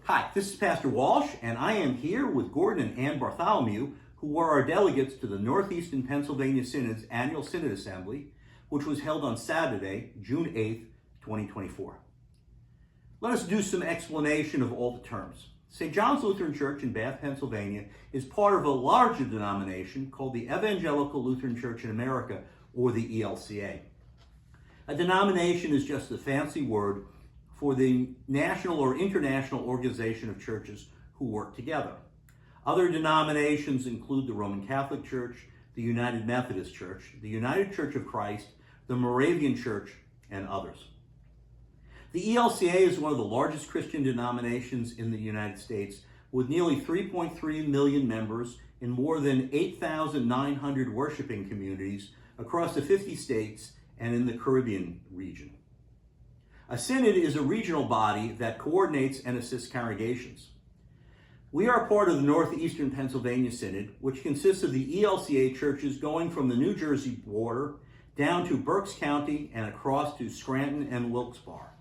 Hi, this is Pastor Walsh, and I am here with Gordon and Ann Bartholomew, who were our delegates to the Northeastern Pennsylvania Synod's annual Synod Assembly, which was held on Saturday, June 8th, 2024. Let us do some explanation of all the terms. St. John's Lutheran Church in Bath, Pennsylvania is part of a larger denomination called the Evangelical Lutheran Church in America, or the ELCA. A denomination is just a fancy word for the national or international organization of churches who work together. Other denominations include the Roman Catholic Church, the United Methodist Church, the United Church of Christ, the Moravian Church, and others. The ELCA is one of the largest Christian denominations in the United States, with nearly 3.3 million members in more than 8,900 worshiping communities across the 50 states and in the Caribbean region. A synod is a regional body that coordinates and assists congregations. We are part of the Northeastern Pennsylvania Synod, which consists of the ELCA churches going from the New Jersey border down to Berks County and across to Scranton and Wilkes-Barre.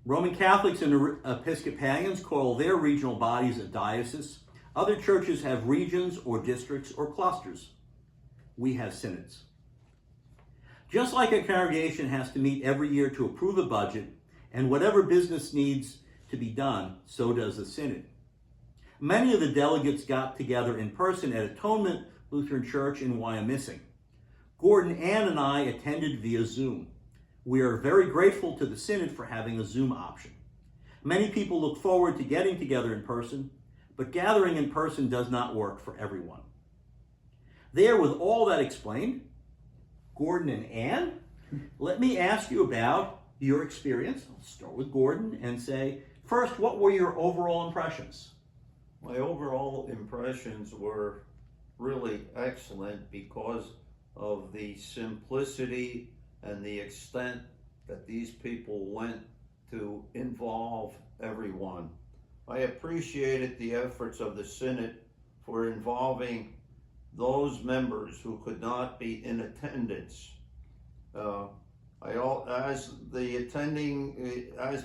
Roman Catholics and Episcopalians call their regional bodies a diocese. Other churches have regions or districts or clusters. We have synods. Just like a congregation has to meet every year to approve a budget and whatever business needs to be done, so does the synod. Many of the delegates got together in person at Atonement Lutheran Church in Wyomissing. Gordon, Ann, and I attended via Zoom. We are very grateful to the synod for having a Zoom option. Many people look forward to getting together in person, but gathering in person does not work for everyone. There, with all that explained, Gordon and Ann, let me ask you about your experience. I'll start with Gordon and say, first, what were your overall impressions? My overall impressions were really excellent because of the simplicity and the extent that these people went to involve everyone. I appreciated the efforts of the Synod for involving those members who could not be in attendance. As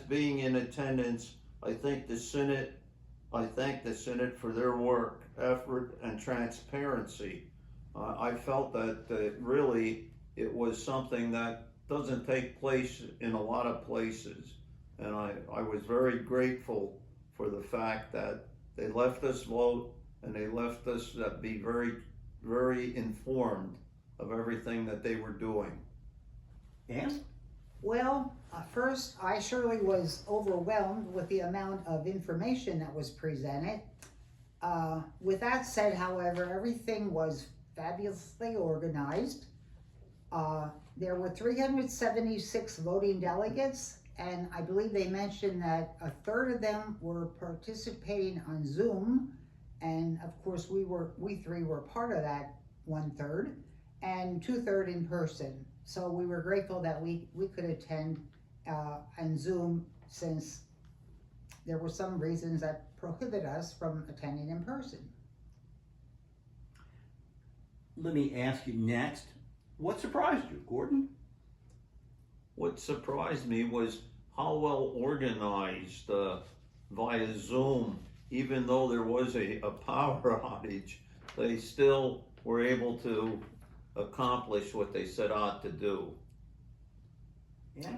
being in attendance, I thank the Synod for their work, effort, and transparency. I felt that really it was something that doesn't take place in a lot of places. And I was very grateful for the fact that they left us vote and they left us be very, very informed of everything that they were doing. Ann? Well, first, I surely was overwhelmed with the amount of information that was presented. With that said, however, everything was fabulously organized. There were 376 voting delegates, and I believe they mentioned that a third of them were participating on Zoom, and of course we three were part of that 1/3, and 2/3 in person. So we were grateful that we could attend on Zoom, since there were some reasons that prohibit us from attending in person. Let me ask you next, what surprised you, Gordon? What surprised me was how well organized via Zoom, even though there was a power outage, they still were able to accomplish what they set out to do. Yeah.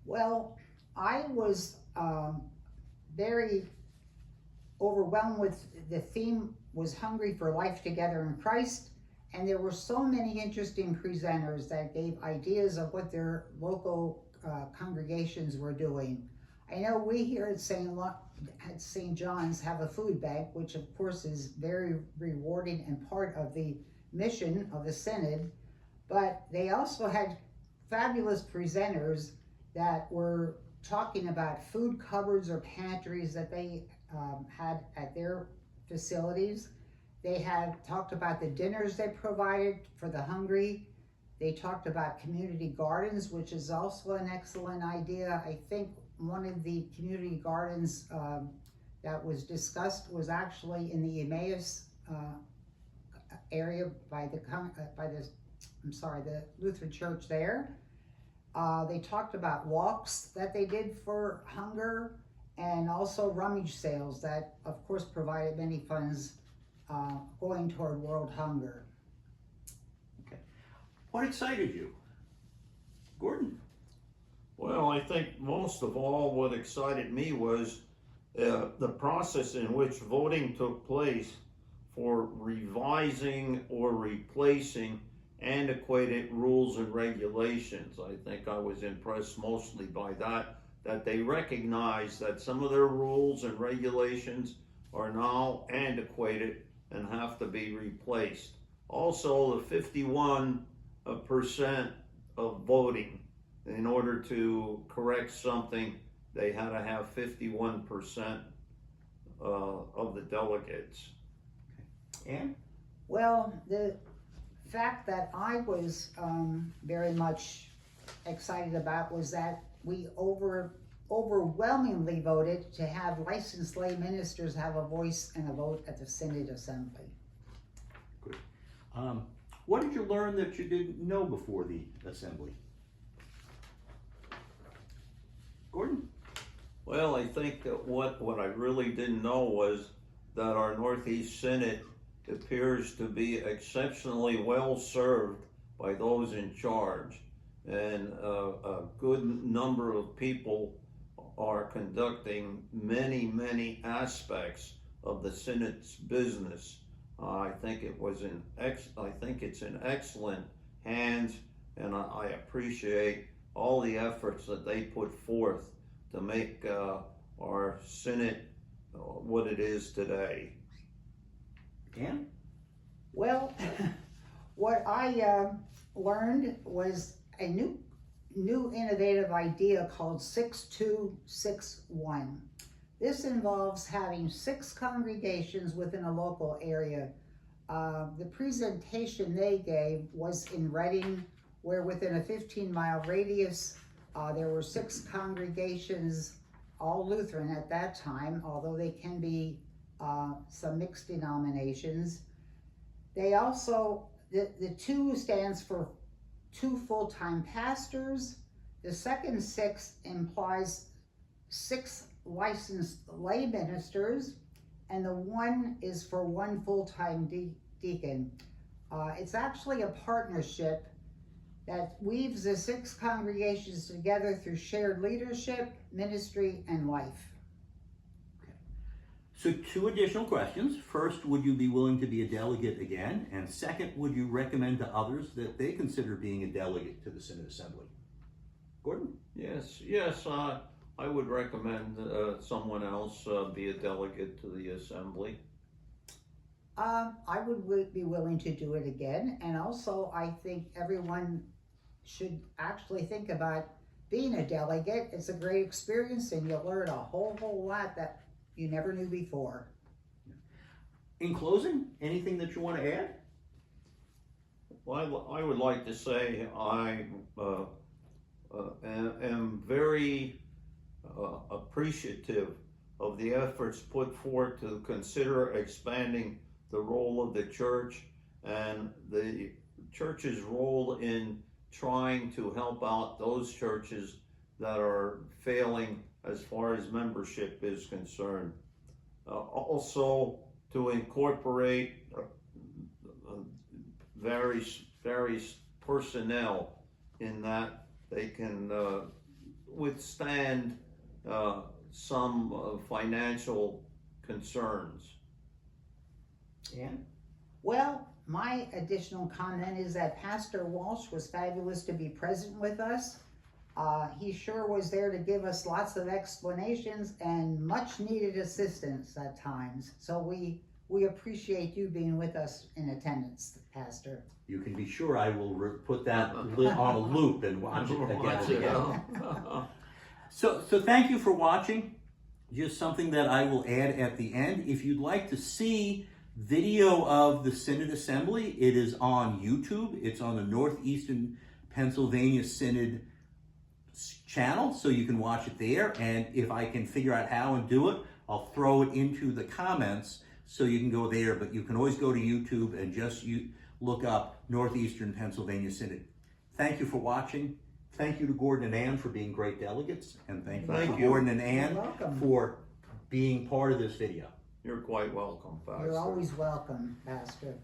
Well, I was very overwhelmed with the theme was Hungry for Life Together in Christ, and there were so many interesting presenters that gave ideas of what their local congregations were doing. I know we here at St. John's have a food bank, which of course is very rewarding and part of the mission of the Synod, but they also had fabulous presenters that were talking about food cupboards or pantries that they had at their facilities. They had talked about the dinners they provided for the hungry. They talked about community gardens, which is also an excellent idea. I think one of the community gardens that was discussed was actually in the Emmaus area by the Lutheran church there. They talked about walks that they did for hunger, and also rummage sales that, of course, provided many funds going toward world hunger. What excited you? Gordon? Well, I think most of all what excited me was the process in which voting took place for revising or replacing antiquated rules and regulations. I think I was impressed mostly by that they recognize that some of their rules and regulations are now antiquated and have to be replaced. Also, the 51% of voting, in order to correct something, they had to have 51% of the delegates. Ann? Well, the fact that I was very much excited about was that we overwhelmingly voted to have licensed lay ministers have a voice and a vote at the Synod Assembly. Good. What did you learn that you didn't know before the assembly? Gordon? Well, I think that what I really didn't know was that our Northeast Synod appears to be exceptionally well served by those in charge, and a good number of people are conducting many aspects of the Synod's business. I think it's in excellent hands, and I appreciate all the efforts that they put forth to make our Synod what it is today. Ann? Well, what I learned was a new innovative idea called 6261. This involves having 6 congregations within a local area. The presentation they gave was in Reading, where within a 15-mile radius, there were 6 congregations, all Lutheran at that time, although they can be some mixed denominations. They also, the 2 stands for 2 full-time pastors. The second 6 implies 6 licensed lay ministers, and the 1 is for 1 full-time deacon. It's actually a partnership that weaves the 6 congregations together through shared leadership, ministry, and life. So 2 additional questions. First, would you be willing to be a delegate again? And second, would you recommend to others that they consider being a delegate to the Synod Assembly? Gordon? Yes, I would recommend someone else be a delegate to the assembly. I would be willing to do it again, and also I think everyone should actually think about being a delegate. It's a great experience, and you'll learn a whole lot that you never knew before. In closing, anything that you want to add? Well, I would like to say I am very appreciative of the efforts put forth to consider expanding the role of the church and the church's role in trying to help out those churches that are failing as far as membership is concerned. Also to incorporate various personnel in that they can withstand some financial concerns. Ann? Well, my additional comment is that Pastor Walsh was fabulous to be present with us. He sure was there to give us lots of explanations and much needed assistance at times. So we appreciate you being with us in attendance, Pastor. You can be sure I will put that on a loop and watch it again and again. So thank you for watching. Just something that I will add at the end. If you'd like to see video of the Synod Assembly, it is on YouTube. It's on the Northeastern Pennsylvania Synod channel, so you can watch it there. And if I can figure out how and do it, I'll throw it into the comments so you can go there. But you can always go to YouTube and just look up Northeastern Pennsylvania Synod. Thank you for watching. thank you to Gordon and Ann for being great delegates, and thank you Thank to you. Gordon and Ann You're welcome. for being part of this video. You're quite welcome, Pastor. You're always welcome, Pastor.